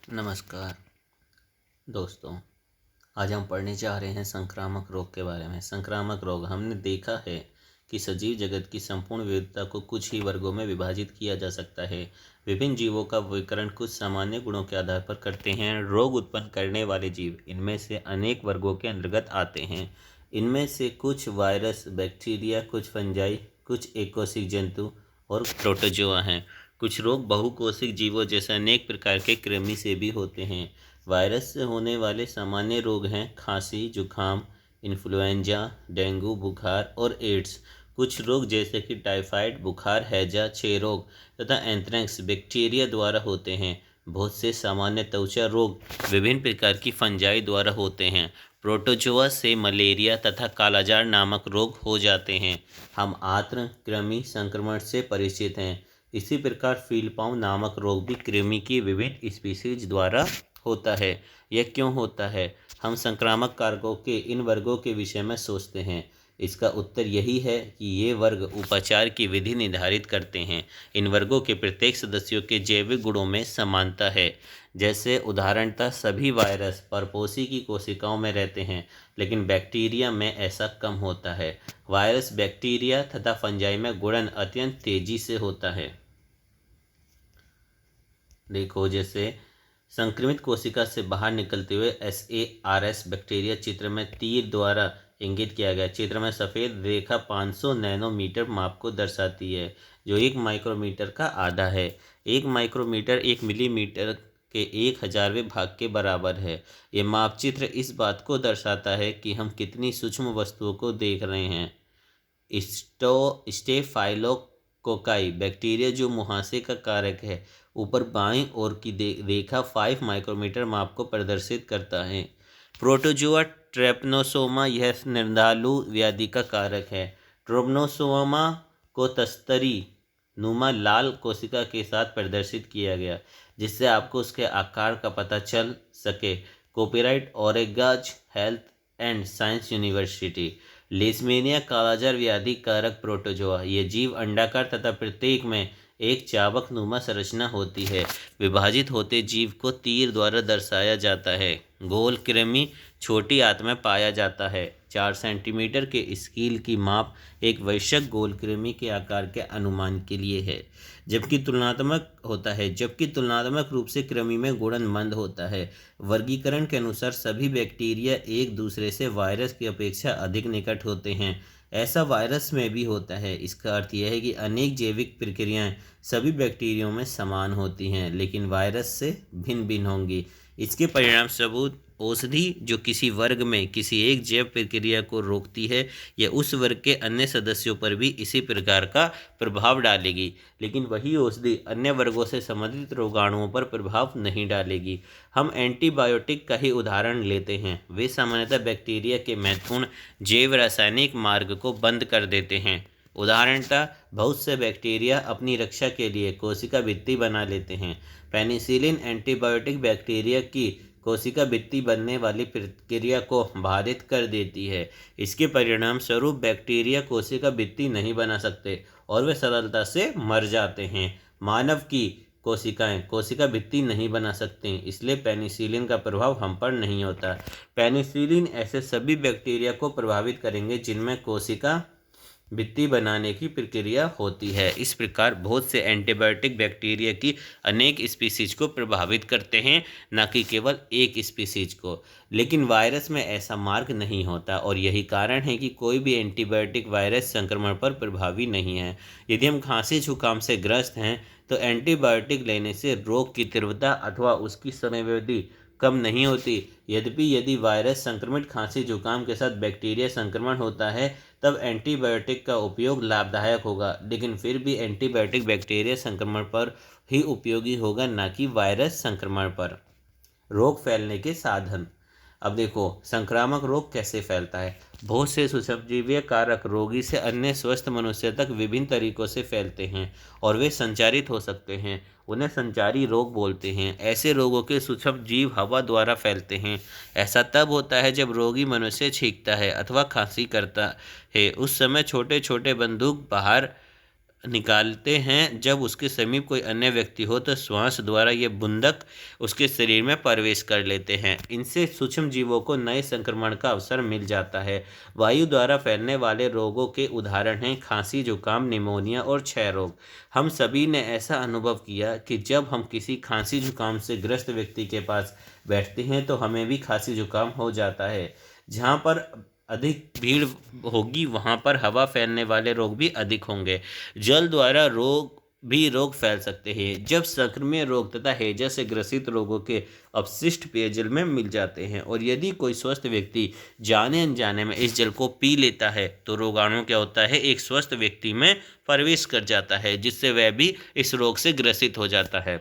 नमस्कार दोस्तों। आज हम पढ़ने जा रहे हैं संक्रामक रोग के बारे में। संक्रामक रोग हमने देखा है कि सजीव जगत की संपूर्ण विविधता को कुछ ही वर्गों में विभाजित किया जा सकता है। विभिन्न जीवों का वर्गीकरण कुछ सामान्य गुणों के आधार पर करते हैं। रोग उत्पन्न करने वाले जीव इनमें से अनेक वर्गों के अंतर्गत आते हैं। इनमें से कुछ वायरस, बैक्टीरिया, कुछ फंजाई, कुछ एकोसिक जंतु और प्रोटोजोआ हैं। कुछ रोग बहुकोशिक जीवों जैसे अनेक प्रकार के कृमि से भी होते हैं। वायरस से होने वाले सामान्य रोग हैं खांसी, जुखाम, इन्फ्लुएंजा, डेंगू बुखार और एड्स। कुछ रोग जैसे कि टाइफाइड, बुखार, हैजा, क्षय रोग तथा एंथ्रेक्स बैक्टीरिया द्वारा होते हैं। बहुत से सामान्य त्वचा रोग विभिन्न प्रकार की फंजाई द्वारा होते हैं। प्रोटोजोआ से मलेरिया तथा कालाजार नामक रोग हो जाते हैं। हम आंत्र कृमि संक्रमण से परिचित हैं। इसी प्रकार फीलपाउ नामक रोग भी कृमि की विभिन्न स्पीशीज द्वारा होता है। यह क्यों होता है? हम संक्रामक कारकों के इन वर्गों के विषय में सोचते हैं। इसका उत्तर यही है कि ये वर्ग उपचार की विधि निर्धारित करते हैं। इन वर्गों के प्रत्येक सदस्यों के जैविक गुणों में समानता है। जैसे उदाहरणतः सभी वायरस परपोषी की कोशिकाओं में रहते हैं, लेकिन बैक्टीरिया में ऐसा कम होता है। वायरस, बैक्टीरिया तथा फंजाई में गुणन अत्यंत तेजी से होता है। देखो, जैसे संक्रमित कोशिका से बाहर निकलते हुए SARS बैक्टीरिया चित्र में तीर द्वारा इंगित किया गया। चित्र में सफ़ेद रेखा 500 नैनोमीटर माप को दर्शाती है, जो 1 माइक्रोमीटर का आधा है। 1 माइक्रोमीटर 1 मिलीमीटर के 1000वें भाग के बराबर है। ये मापचित्र इस बात को दर्शाता है कि हम कितनी सूक्ष्म वस्तुओं को देख रहे हैं। स्टेफाइलोकोकाई बैक्टीरिया जो मुहासे का कारक है, ऊपर बाईं ओर की रेखा 5 माइक्रोमीटर माप को प्रदर्शित करता है। प्रोटोजोआ ट्रैपनोसोमा यह निर्धालु व्याधि का कारक है। ट्रोपनोसोमा को तस्तरी नुमा लाल कोशिका के साथ प्रदर्शित किया गया, जिससे आपको उसके आकार का पता चल सके। Copyright Oregon health and science university. Leishmania कालाजार व्याधि कारक प्रोटोजोआ। ये जीव अंडाकार तथा प्रत्येक में एक चावक नुमा संरचना होती है। विभाजित होते जीव को तीर द्वारा दर्शाया जाता है। गोल कृमि छोटी आंत में पाया जाता है। 4 सेंटीमीटर के स्केल की माप एक वयस्क गोल कृमि के आकार के अनुमान के लिए है, जबकि तुलनात्मक रूप से कृमि में गुणन मंद होता है। वर्गीकरण के अनुसार सभी बैक्टीरिया एक दूसरे से वायरस की अपेक्षा अधिक निकट होते हैं। ऐसा वायरस में भी होता है। इसका अर्थ यह है कि अनेक जैविक प्रक्रियाएं सभी बैक्टीरियाओं में समान होती हैं, लेकिन वायरस से भिन्न भिन्न होंगी। इसके परिणाम स्वरूप औषधि जो किसी वर्ग में किसी एक जैव प्रक्रिया को रोकती है, यह उस वर्ग के अन्य सदस्यों पर भी इसी प्रकार का प्रभाव डालेगी, लेकिन वही औषधि अन्य वर्गों से संबंधित रोगाणुओं पर प्रभाव नहीं डालेगी। हम एंटीबायोटिक का ही उदाहरण लेते हैं। वे सामान्यतः बैक्टीरिया के महत्वपूर्ण जैव रासायनिक मार्ग को बंद कर देते हैं। उदाहरणतः बहुत से बैक्टीरिया अपनी रक्षा के लिए कोशिका भित्ति बना लेते हैं। पेनिसिलिन एंटीबायोटिक बैक्टीरिया की कोशिका भित्ति बनने वाली प्रक्रिया को बाधित कर देती है। इसके परिणाम स्वरूप बैक्टीरिया कोशिका भित्ति नहीं बना सकते और वे सरलता से मर जाते हैं। मानव की कोशिकाएं कोशिका भित्ति नहीं बना सकती, इसलिए पेनिसिलिन का प्रभाव हम पर नहीं होता। पेनिसिलिन ऐसे सभी बैक्टीरिया को प्रभावित करेंगे जिनमें कोशिका भित्ति बनाने की प्रक्रिया होती है। इस प्रकार बहुत से एंटीबायोटिक बैक्टीरिया की अनेक स्पीसीज को प्रभावित करते हैं, न कि केवल एक स्पीसीज को। लेकिन वायरस में ऐसा मार्ग नहीं होता और यही कारण है कि कोई भी एंटीबायोटिक वायरस संक्रमण पर प्रभावी नहीं है। यदि हम खांसी जुकाम से ग्रस्त हैं तो एंटीबायोटिक लेने से रोग की तीव्रता अथवा उसकी समयावधि कम नहीं होती। यद्यपि यदि वायरस संक्रमित खांसी जुकाम के साथ बैक्टीरिया संक्रमण होता है, तब एंटीबायोटिक का उपयोग लाभदायक होगा, लेकिन फिर भी एंटीबायोटिक बैक्टीरिया संक्रमण पर ही उपयोगी होगा, न कि वायरस संक्रमण पर। रोग फैलने के साधन। अब देखो, संक्रामक रोग कैसे फैलता है। बहुत से सूक्ष्मजीवीय कारक रोगी से अन्य स्वस्थ मनुष्य तक विभिन्न तरीकों से फैलते हैं और वे संचारित हो सकते हैं। उन्हें संचारी रोग बोलते हैं। ऐसे रोगों के सूक्ष्म जीव हवा द्वारा फैलते हैं। ऐसा तब होता है जब रोगी मनुष्य छींकता है अथवा खांसी करता है। उस समय छोटे छोटे बंदूक बाहर निकालते हैं जब उसके समीप कोई अन्य व्यक्ति हो तो श्वास द्वारा ये बूंदक उसके शरीर में प्रवेश कर लेते हैं। इनसे सूक्ष्म जीवों को नए संक्रमण का अवसर मिल जाता है। वायु द्वारा फैलने वाले रोगों के उदाहरण हैं खांसी, जुकाम, निमोनिया और क्षय रोग। हम सभी ने ऐसा अनुभव किया कि जब हम किसी खांसी जुकाम से ग्रस्त व्यक्ति के पास बैठते हैं तो हमें भी खांसी जुकाम हो जाता है। जहाँ पर अधिक भीड़ होगी वहाँ पर हवा फैलने वाले रोग भी अधिक होंगे। जल द्वारा रोग फैल सकते हैं जब संक्रामक रोग तथा हैजा से ग्रसित रोगों के अपशिष्ट पेयजल में मिल जाते हैं, और यदि कोई स्वस्थ व्यक्ति जाने अनजाने में इस जल को पी लेता है तो रोगाणु क्या होता है, एक स्वस्थ व्यक्ति में प्रवेश कर जाता है जिससे वह भी इस रोग से ग्रसित हो जाता है।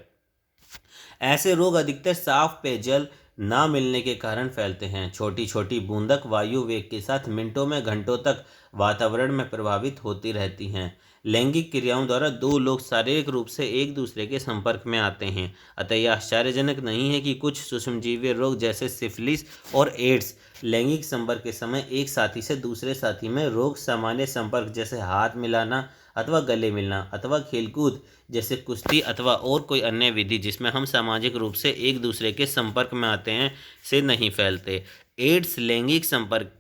ऐसे रोग अधिकतर साफ पेयजल ना मिलने के कारण फैलते हैं। छोटी छोटी बूंदक वायु वेग के साथ मिनटों में घंटों तक वातावरण में प्रभावित होती रहती हैं। लैंगिक क्रियाओं द्वारा दो लोग शारीरिक रूप से एक दूसरे के संपर्क में आते हैं। अतः यह आश्चर्यजनक नहीं है कि कुछ सूक्ष्मजीवी रोग जैसे सिफिलिस और एड्स लैंगिक संपर्क के समय एक साथी से दूसरे साथी में रोग, सामान्य संपर्क जैसे हाथ मिलाना अथवा गले मिलना, अथवा खेलकूद जैसे कुश्ती अथवा और कोई अन्य विधि जिसमें हम सामाजिक रूप से एक दूसरे के संपर्क में आते हैं से नहीं फैलते। एड्स लैंगिक संपर्क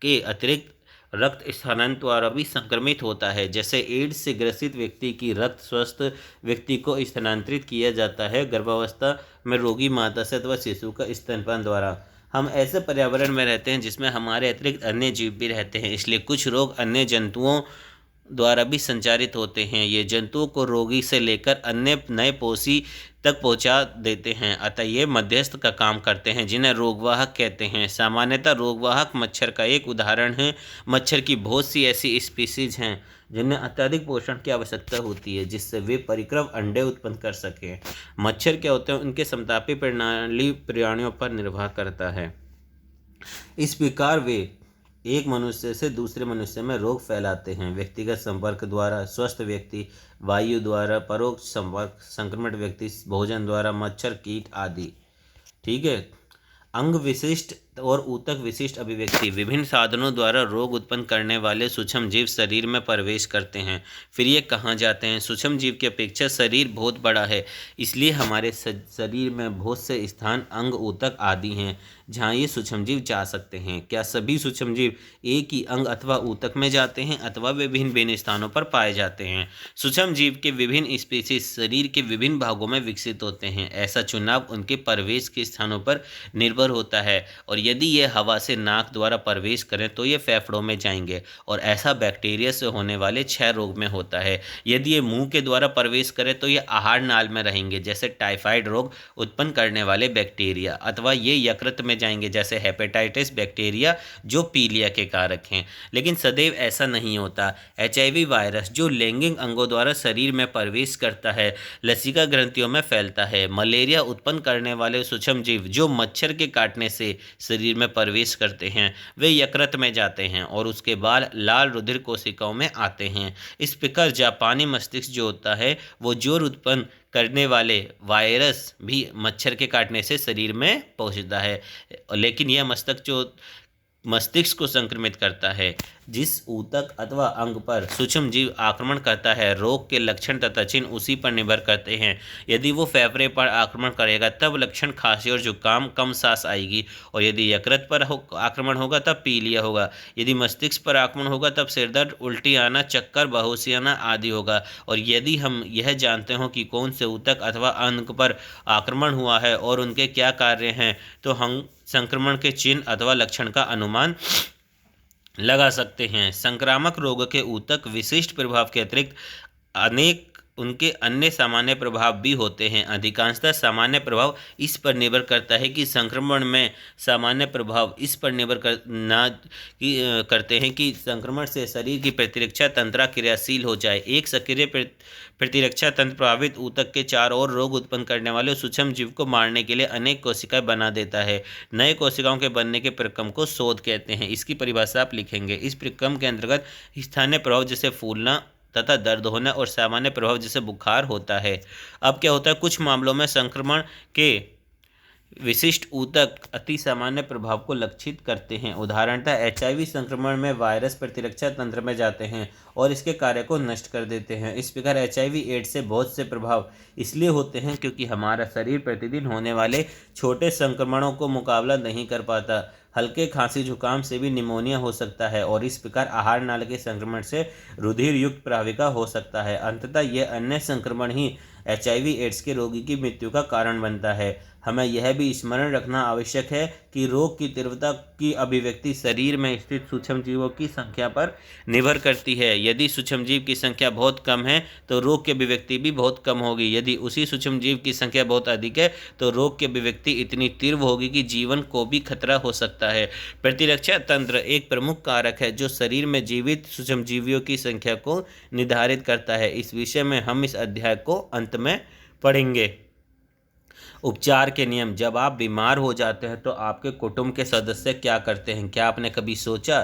के अतिरिक्त रक्त स्थानांतरण द्वारा भी संक्रमित होता है। जैसे एड्स से ग्रसित व्यक्ति की रक्त स्वस्थ व्यक्ति को स्थानांतरित किया जाता है गर्भावस्था में रोगी माता से अथवा शिशु का स्तनपान द्वारा। हम ऐसे पर्यावरण में रहते हैं जिसमें हमारे अतिरिक्त अन्य जीव भी रहते हैं, इसलिए कुछ रोग अन्य जंतुओं द्वारा भी संचारित होते हैं। ये जंतुओं को रोगी से लेकर अन्य नए पोषी तक पहुंचा देते हैं। अतः ये मध्यस्थ का काम करते हैं जिन्हें रोगवाहक कहते हैं। सामान्यतः रोगवाहक मच्छर का एक उदाहरण है। मच्छर की बहुत सी ऐसी स्पीसीज हैं जिन्हें अत्यधिक पोषण की आवश्यकता होती है जिससे वे परिक्रम अंडे उत्पन्न कर सकें। मच्छर क्या होते हैं, उनके समतापी प्रणाली प्राणियों पर निर्भर करता है। इस प्रकार वे एक मनुष्य से दूसरे मनुष्य में रोग फैलाते हैं। व्यक्तिगत संपर्क द्वारा स्वस्थ व्यक्ति, वायु द्वारा परोक्ष संपर्क संक्रमित व्यक्ति, भोजन द्वारा मच्छर, कीट आदि। ठीक है। अंग विशिष्ट और ऊतक विशिष्ट अभिव्यक्ति विभिन्न साधनों द्वारा रोग उत्पन्न करने वाले सूक्ष्म जीव शरीर में प्रवेश करते हैं। फिर ये कहाँ जाते हैं? सूक्ष्म जीव की अपेक्षा शरीर बहुत बड़ा है, इसलिए हमारे शरीर में बहुत से स्थान, अंग, ऊतक आदि हैं जहाँ ये सूक्ष्म जीव जा सकते हैं। क्या सभी सूक्ष्म जीव एक ही अंग अथवा ऊतक में जाते हैं अथवा वे भिन्न भिन्न स्थानों पर पाए जाते हैं? सूक्ष्म जीव के विभिन्न स्पीसीज शरीर के विभिन्न भागों में विकसित होते हैं। ऐसा चुनाव उनके प्रवेश के स्थानों पर निर्भर होता है, और यदि ये हवा से नाक द्वारा प्रवेश करें तो ये फेफड़ों में जाएंगे, और ऐसा बैक्टीरिया से होने वाले क्षय रोग में होता है। यदि ये मुंह के द्वारा प्रवेश करें तो ये आहार नाल में रहेंगे, जैसे टाइफाइड रोग उत्पन्न करने वाले बैक्टीरिया, अथवा ये यकृत में जाएंगे, जैसे हेपेटाइटिस बैक्टीरिया जो पीलिया के कारक हैं। लेकिन सदैव ऐसा नहीं होता। HIV वायरस जो लैंगिक अंगों द्वारा शरीर में प्रवेश करता है, लसिका ग्रंथियों में फैलता है। मलेरिया उत्पन्न करने वाले सूक्ष्म जीव जो मच्छर के काटने से शरीर में प्रवेश करते हैं, वे यकृत में जाते हैं और उसके बाद लाल रुधिर कोशिकाओं में आते हैं। इस प्रकार जापानी मस्तिष्क जो होता है वो जोर उत्पन्न करने वाले वायरस भी मच्छर के काटने से शरीर में पहुंचता है, लेकिन यह मस्तिष्क को संक्रमित करता है। जिस ऊतक अथवा अंग पर सूक्ष्म जीव आक्रमण करता है, रोग के लक्षण तथा चिन्ह उसी पर निर्भर करते हैं। यदि वो फेफड़े पर आक्रमण करेगा तब लक्षण खांसी और जुकाम, कम सांस आएगी, और यदि यकृत पर आक्रमण होगा तब पीलिया होगा। यदि मस्तिष्क पर आक्रमण होगा तब सिरदर्द, उल्टी आना, चक्कर, बेहोशी आना आदि होगा। और यदि हम यह जानते हो कि कौन से ऊतक अथवा अंग पर आक्रमण हुआ है और उनके क्या कार्य हैं, तो हम संक्रमण के चिन्ह अथवा लक्षण का अनुमान लगा सकते हैं। संक्रामक रोग के ऊतक विशिष्ट प्रभाव के अतिरिक्त अनेक उनके अन्य सामान्य प्रभाव भी होते हैं। अधिकांशतः सामान्य प्रभाव इस पर निर्भर करता है कि संक्रमण में सामान्य प्रभाव इस पर निर्भर करते हैं कि संक्रमण से शरीर की प्रतिरक्षा तंत्र क्रियाशील हो जाए। एक सक्रिय प्रतिरक्षा तंत्र प्रभावित ऊतक के चारों ओर रोग उत्पन्न करने वाले सूक्ष्म जीव को मारने के लिए अनेक कोशिकाएं बना देता है। नए कोशिकाओं के बनने के प्रक्रम को शोध कहते हैं। इसकी परिभाषा आप लिखेंगे। इस प्रक्रम के अंतर्गत स्थानीय प्रभाव जैसे फूलना तथा दर्द होना और सामान्य प्रभाव जैसे बुखार होता है। अब क्या होता है, कुछ मामलों में संक्रमण के विशिष्ट ऊतक अति सामान्य प्रभाव को लक्षित करते हैं। उदाहरणतः एचआईवी संक्रमण में वायरस प्रतिरक्षा तंत्र में जाते हैं और इसके कार्य को नष्ट कर देते हैं। इस प्रकार एचआईवी एड्स से बहुत से प्रभाव इसलिए होते हैं क्योंकि हमारा शरीर प्रतिदिन होने वाले छोटे संक्रमणों को मुकाबला नहीं कर पाता। हल्के खांसी जुकाम से भी निमोनिया हो सकता है और इस प्रकार आहार नाल के संक्रमण से रुधिर युक्त प्रवाहिका हो सकता है। अंततः यह अन्य संक्रमण ही एचआईवी एड्स के रोगी की मृत्यु का कारण बनता है। हमें यह भी स्मरण रखना आवश्यक है कि रोग की तीव्रता की अभिव्यक्ति शरीर में स्थित सूक्ष्मजीवों की संख्या पर निर्भर करती है। यदि सूक्ष्मजीव की संख्या बहुत कम है तो रोग की अभिव्यक्ति भी बहुत कम होगी। यदि उसी सूक्ष्मजीव की संख्या बहुत अधिक है तो रोग की अभिव्यक्ति इतनी तीव्र होगी कि जीवन को भी खतरा हो सकता है। प्रतिरक्षा तंत्र एक प्रमुख कारक है जो शरीर में जीवित सूक्ष्मजीवियों की संख्या को निर्धारित करता है। इस विषय में हम इस अध्याय को अंत में पढ़ेंगे। उपचार के नियम। जब आप बीमार हो जाते हैं तो आपके कुटुंब के सदस्य क्या करते हैं? क्या आपने कभी सोचा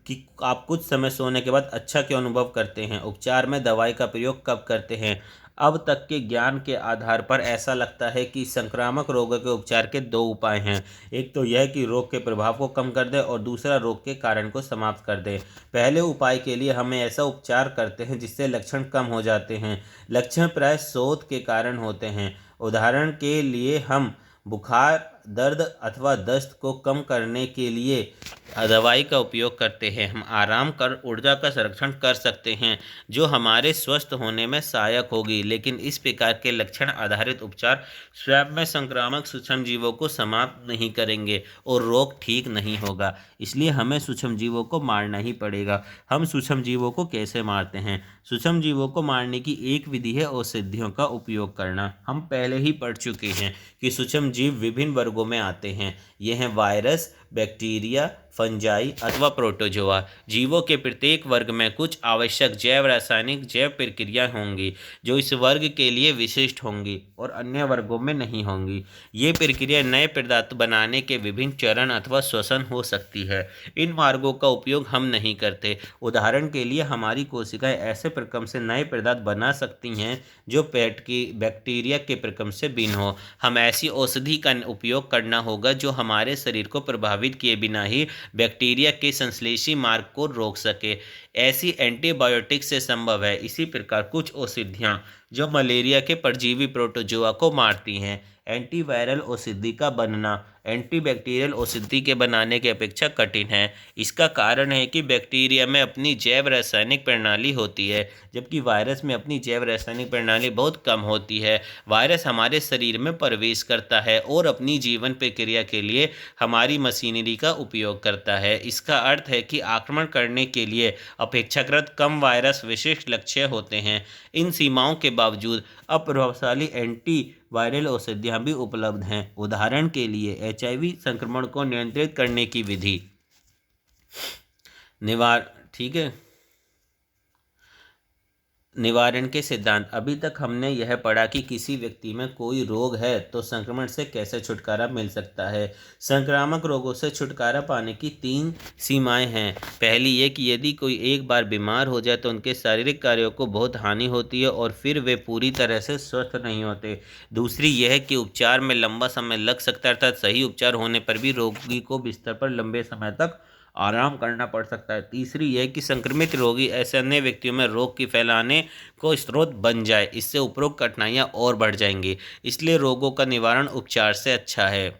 कि आप कुछ समय सोने के बाद अच्छा क्यों अनुभव करते हैं? उपचार में दवाई का प्रयोग कब करते हैं? अब तक के ज्ञान के आधार पर ऐसा लगता है कि संक्रामक रोगों के उपचार के दो उपाय हैं। एक तो यह कि रोग के प्रभाव को कम कर दे और दूसरा रोग के कारण को समाप्त कर दे। पहले उपाय के लिए हमें ऐसा उपचार करते हैं जिससे लक्षण कम हो जाते हैं। लक्षण प्राय शोथ के कारण होते हैं। उदाहरण के लिए हम बुखार, दर्द अथवा दस्त को कम करने के लिए दवाई का उपयोग करते हैं। हम आराम कर ऊर्जा का संरक्षण कर सकते हैं जो हमारे स्वस्थ होने में सहायक होगी। लेकिन इस प्रकार के लक्षण आधारित उपचार स्वयं में संक्रामक सूक्ष्मजीवों को समाप्त नहीं करेंगे और रोग ठीक नहीं होगा। इसलिए हमें सूक्ष्मजीवों को मारना ही पड़ेगा। हम सूक्ष्मजीवों को कैसे मारते हैं? सूक्ष्मजीवों को मारने की एक विधि है औषधियों का उपयोग करना। हम पहले ही पढ़ चुके हैं कि सूक्ष्मजीव विभिन्न वर्गों में आते हैं। ये हैं वायरस, बैक्टीरिया, फंजाई अथवा प्रोटोजोआ। जीवों के प्रत्येक वर्ग में कुछ आवश्यक जैव रासायनिक जैव प्रक्रिया होंगी जो इस वर्ग के लिए विशिष्ट होंगी और अन्य वर्गों में नहीं होंगी। ये प्रक्रिया नए पदार्थ बनाने के विभिन्न चरण अथवा श्वसन हो सकती है। इन मार्गों का उपयोग हम नहीं करते। उदाहरण के लिए हमारी कोशिकाएं ऐसे प्रक्रम से नए पदार्थ बना सकती हैं जो पेट की बैक्टीरिया के प्रक्रम से भिन्न हो। हम ऐसी औषधि का उपयोग करना होगा जो हमारे शरीर को प्रभावित किए बिना ही बैक्टीरिया के संश्लेषी मार्ग को रोक सके। ऐसी एंटीबायोटिक से संभव है। इसी प्रकार कुछ औषधियाँ जो मलेरिया के परजीवी प्रोटोजोआ को मारती हैं। एंटीवायरल औषधि का बनना एंटीबैक्टीरियल औषधि के बनाने की अपेक्षा कठिन है। इसका कारण है कि बैक्टीरिया में अपनी जैव रासायनिक प्रणाली होती है जबकि वायरस में अपनी जैव रासायनिक प्रणाली बहुत कम होती है। वायरस हमारे शरीर में प्रवेश करता है और अपनी जीवन प्रक्रिया के लिए हमारी मशीनरी का उपयोग करता है। इसका अर्थ है कि आक्रमण करने के लिए अपेक्षाकृत कम वायरस विशिष्ट लक्ष्य होते हैं। इन सीमाओं के बावजूद अप्रभावशाली एंटी वायरल औषधियाँ भी उपलब्ध हैं। उदाहरण के लिए एचआईवी संक्रमण को नियंत्रित करने की विधि ठीक है। निवारण के सिद्धांत। अभी तक हमने यह पढ़ा कि किसी व्यक्ति में कोई रोग है तो संक्रमण से कैसे छुटकारा मिल सकता है। संक्रामक रोगों से छुटकारा पाने की 3 सीमाएं हैं। पहली ये कि यदि कोई एक बार बीमार हो जाए तो उनके शारीरिक कार्यों को बहुत हानि होती है और फिर वे पूरी तरह से स्वस्थ नहीं होते। दूसरी यह कि उपचार में लंबा समय लग सकता है अर्थात सही उपचार होने पर भी रोगी को बिस्तर पर लंबे समय तक आराम करना पड़ सकता है। तीसरी यह कि संक्रमित रोगी ऐसे अन्य व्यक्तियों में रोग की फैलाने को स्रोत बन जाए। इससे उपरोक्त कठिनाइयाँ और बढ़ जाएंगी। इसलिए रोगों का निवारण उपचार से अच्छा है।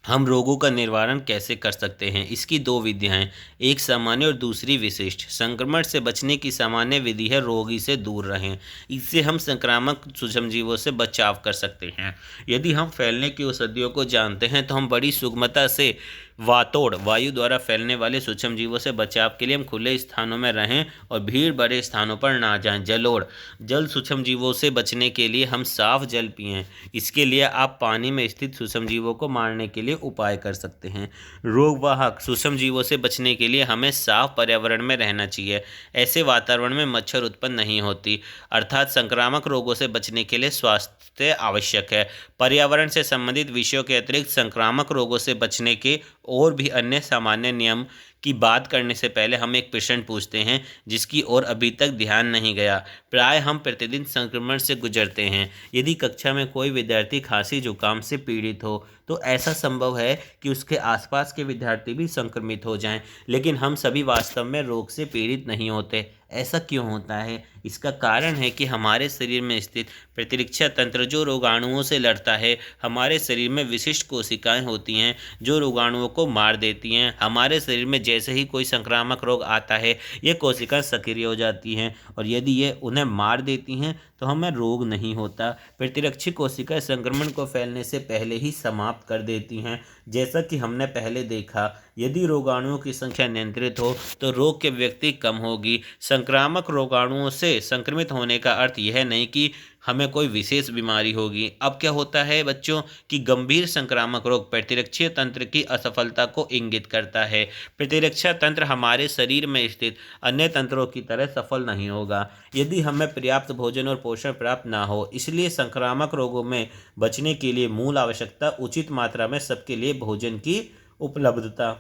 हम रोगों का निवारण कैसे कर सकते हैं? इसकी 2 विधियाँ हैं, एक सामान्य और दूसरी विशिष्ट। संक्रमण से बचने की सामान्य विधि है रोगी से दूर रहें। इससे हम संक्रामक सूक्ष्मजीवों से बचाव कर सकते हैं। यदि हम फैलने की औषधियों को जानते हैं तो हम बड़ी सुगमता से वातोड़ वायु द्वारा फैलने वाले सूक्ष्मजीवों से बचाव के लिए हम खुले स्थानों में रहें और भीड़ बड़े स्थानों पर ना जाएं। जलोढ़ जल सूक्ष्मजीवों से बचने के लिए हम साफ जल पिएं। इसके लिए आप पानी में स्थित सूक्ष्मजीवों को मारने के लिए उपाय कर सकते हैं। रोगवाहक सूक्ष्मजीवों से बचने के लिए हमें साफ पर्यावरण में रहना चाहिए। ऐसे वातावरण में मच्छर उत्पन्न नहीं होती अर्थात संक्रामक रोगों से बचने के लिए स्वास्थ्य आवश्यक है। पर्यावरण से संबंधित विषयों के अतिरिक्त संक्रामक रोगों से बचने के और भी अन्य सामान्य नियम की बात करने से पहले हम एक प्रश्न पूछते हैं जिसकी ओर अभी तक ध्यान नहीं गया। प्राय हम प्रतिदिन संक्रमण से गुजरते हैं। यदि कक्षा में कोई विद्यार्थी खांसी जुकाम से पीड़ित हो तो ऐसा संभव है कि उसके आसपास के विद्यार्थी भी संक्रमित हो जाएं, लेकिन हम सभी वास्तव में रोग से पीड़ित नहीं होते। ऐसा क्यों होता है? इसका कारण है कि हमारे शरीर में स्थित प्रतिरक्षा तंत्र जो रोगाणुओं से लड़ता है। हमारे शरीर में विशिष्ट कोशिकाएं होती हैं जो रोगाणुओं को मार देती हैं। हमारे शरीर में जैसे ही कोई संक्रामक रोग आता है ये कोशिकाएं सक्रिय हो जाती हैं और यदि ये उन्हें मार देती हैं तो हमें रोग नहीं होता। प्रतिरक्षी कोशिकाएं संक्रमण को फैलने से पहले ही समाप्त कर देती हैं। जैसा कि हमने पहले देखा, यदि रोगाणुओं की संख्या नियंत्रित हो तो रोग की व्यक्ति कम होगी। संक्रामक रोगाणुओं से संक्रमित होने का अर्थ यह नहीं कि हमें कोई विशेष बीमारी होगी। अब क्या होता है बच्चों कि गंभीर संक्रामक रोग प्रतिरक्षीय तंत्र की असफलता को इंगित करता है। प्रतिरक्षा तंत्र हमारे शरीर में स्थित अन्य तंत्रों की तरह सफल नहीं होगा यदि हमें पर्याप्त भोजन और पोषण प्राप्त ना हो। इसलिए संक्रामक रोगों में बचने के लिए मूल आवश्यकता उचित मात्रा में सबके लिए भोजन की उपलब्धता।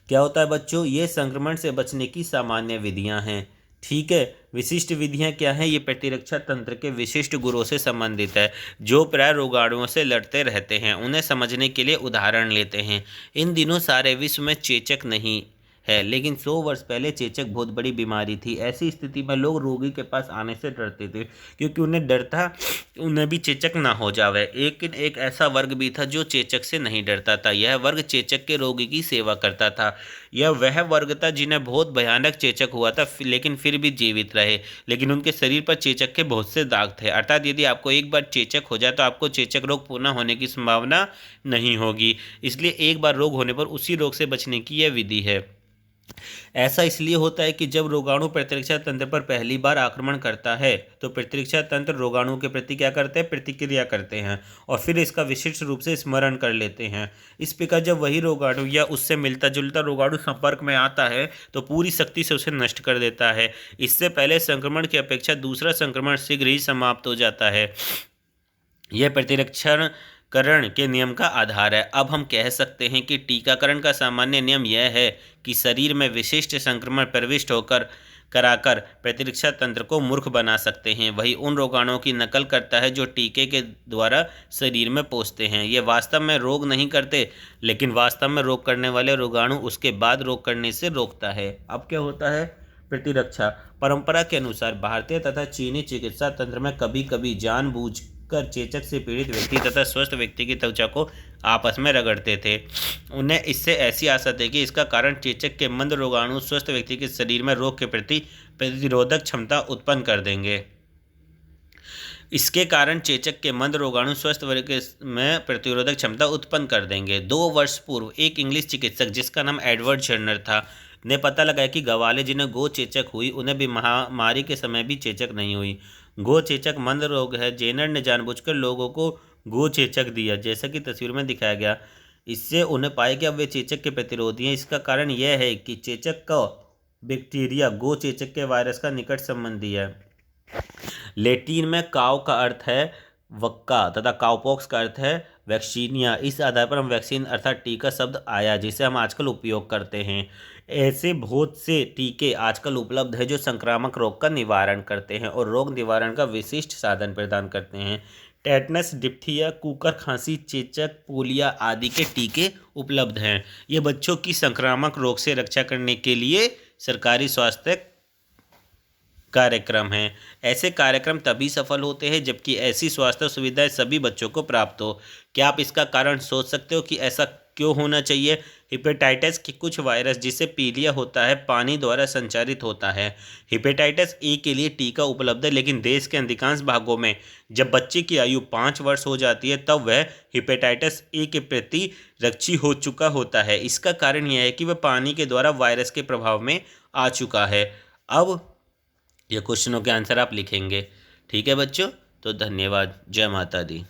क्या होता है बच्चों? ये संक्रमण से बचने की सामान्य विधियां हैं। ठीक है, विशिष्ट विधियां क्या हैं? ये प्रतिरक्षा तंत्र के विशिष्ट गुणों से संबंधित है जो प्राय रोगाणुओं से लड़ते रहते हैं। उन्हें समझने के लिए उदाहरण लेते हैं। इन दिनों सारे विश्व में चेचक नहीं है, लेकिन 100 वर्ष पहले चेचक बहुत बड़ी बीमारी थी। ऐसी स्थिति में लोग रोगी के पास आने से डरते थे क्योंकि उन्हें डर था उन्हें भी चेचक ना हो जावे। लेकिन एक ऐसा वर्ग भी था जो चेचक से नहीं डरता था। यह वर्ग चेचक के रोगी की सेवा करता था। यह वह वर्ग था जिन्हें बहुत भयानक चेचक हुआ था लेकिन फिर भी जीवित रहे, लेकिन उनके शरीर पर चेचक के बहुत से दाग थे। अर्थात यदि आपको एक बार चेचक हो जाए तो आपको चेचक रोग पुनः होने की संभावना नहीं होगी। इसलिए एक बार रोग होने पर उसी रोग से बचने की यह विधि है। ऐसा इसलिए होता है कि जब रोगाणु प्रतिरक्षा तंत्र पर पहली बार आक्रमण करता है तो प्रतिरक्षा तंत्र रोगाणु के प्रति क्या करते हैं? प्रतिक्रिया करते हैं और फिर इसका विशिष्ट रूप से स्मरण कर लेते हैं। इस प्रकार जब वही रोगाणु या उससे मिलता जुलता रोगाणु संपर्क में आता है तो पूरी शक्ति से उसे नष्ट कर देता है। इससे पहले संक्रमण की अपेक्षा दूसरा संक्रमण शीघ्र ही समाप्त हो जाता है। यह प्रतिरक्षण करण के नियम का आधार है। अब हम कह सकते हैं कि टीकाकरण का सामान्य नियम यह है कि शरीर में विशिष्ट संक्रमण प्रविष्ट होकर कराकर प्रतिरक्षा तंत्र को मूर्ख बना सकते हैं। वही उन रोगाणुओं की नकल करता है जो टीके के द्वारा शरीर में पहुंचते हैं। ये वास्तव में रोग नहीं करते, लेकिन वास्तव में रोग करने वाले रोगाणु उसके बाद रोग करने से रोकता है। अब क्या होता है? प्रतिरक्षा परंपरा के अनुसार भारतीय तथा चीनी चिकित्सा तंत्र में कभी कभी जानबूझकर चेचक से पीड़ित व्यक्ति तथा स्वस्थ व्यक्ति की त्वचा को आपस में रगड़ते थे। उन्हें इससे ऐसी आशा थी कि इसका कारण चेचक के मंद रोगाणु स्वस्थ व्यक्ति के शरीर में रोग के प्रति प्रतिरोधक क्षमता उत्पन्न कर देंगे। इसके कारण चेचक के मंद रोगाणु स्वस्थ वर्ग में प्रतिरोधक क्षमता उत्पन्न कर देंगे। 2 वर्ष पूर्व एक इंग्लिश चिकित्सक जिसका नाम एडवर्ड जर्नर था ने पता लगाया कि गवाले जिन्हें गो चेचक हुई उन्हें भी महामारी के समय भी चेचक नहीं हुई। गो चेचक मंद रोग है। जेनर ने जानबूझकर लोगों को गो चेचक दिया जैसा कि तस्वीर में दिखाया गया। इससे उन्हें पाया कि अब वे चेचक के प्रतिरोधी हैं। इसका कारण यह है कि चेचक का बैक्टीरिया गो चेचक के वायरस का निकट संबंधी है। लैटिन में काव का अर्थ है वक्का तथा काउपॉक्स का अर्थ है वैक्सीनिया। इस आधार पर हम वैक्सीन अर्थात टीका शब्द आया जिसे हम आजकल उपयोग करते हैं। ऐसे बहुत से टीके आजकल उपलब्ध है जो संक्रामक रोग का निवारण करते हैं और रोग निवारण का विशिष्ट साधन प्रदान करते हैं। टेटनस, डिप्थिया, कुकर खांसी, चेचक, पोलिया आदि के टीके उपलब्ध हैं। ये बच्चों की संक्रामक रोग से रक्षा करने के लिए सरकारी स्वास्थ्य कार्यक्रम हैं। ऐसे कार्यक्रम तभी सफल होते हैं जबकि ऐसी स्वास्थ्य सुविधाएं सभी बच्चों को प्राप्त हो। क्या आप इसका कारण सोच सकते हो कि ऐसा क्यों होना चाहिए? हेपेटाइटिस के कुछ वायरस जिसे पीलिया होता है पानी द्वारा संचारित होता है। हेपेटाइटिस ए के लिए टीका उपलब्ध है, लेकिन देश के अधिकांश भागों में जब बच्चे की आयु 5 वर्ष हो जाती है तब वह हेपेटाइटिस ए के प्रति रक्षी हो चुका होता है। इसका कारण यह है कि वह पानी के द्वारा वायरस के प्रभाव में आ चुका है। अब ये क्वेश्चनों के आंसर आप लिखेंगे। ठीक है बच्चों, तो धन्यवाद। जय माता दी।